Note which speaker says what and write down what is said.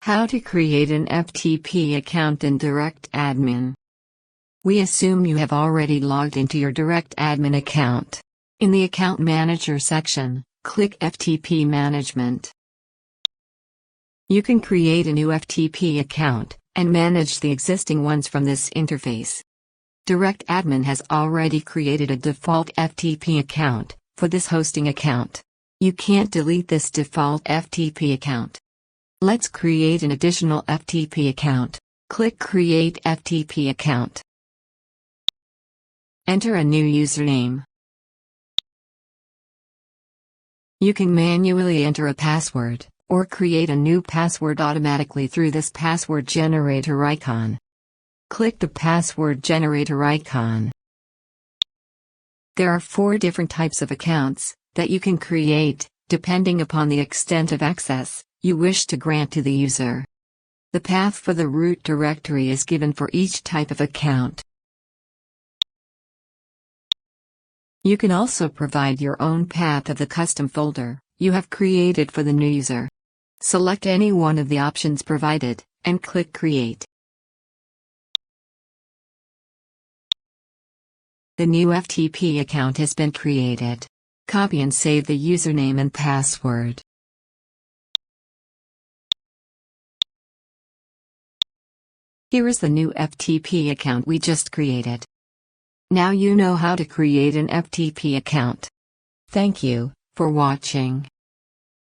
Speaker 1: How to create an FTP account in DirectAdmin. We assume you have already logged into your DirectAdmin account. In the Account Manager section, click FTP Management. You can create a new FTP account and manage the existing ones from this interface. DirectAdmin has already created a default FTP account for this hosting account. You can't delete this default FTP account. Let's create an additional FTP account. Click Create FTP Account. Enter a new username. You can manually enter a password, or create a new password automatically through this password generator icon. Click the password generator icon. There are 4 different types of accounts that you can create, depending upon the extent of access you wish to grant to the user. The path for the root directory is given for each type of account. You can also provide your own path of the custom folder you have created for the new user. Select any one of the options provided, and click Create. The new FTP account has been created. Copy and save the username and password. Here is the new FTP account we just created. Now you know how to create an FTP account. Thank you for watching.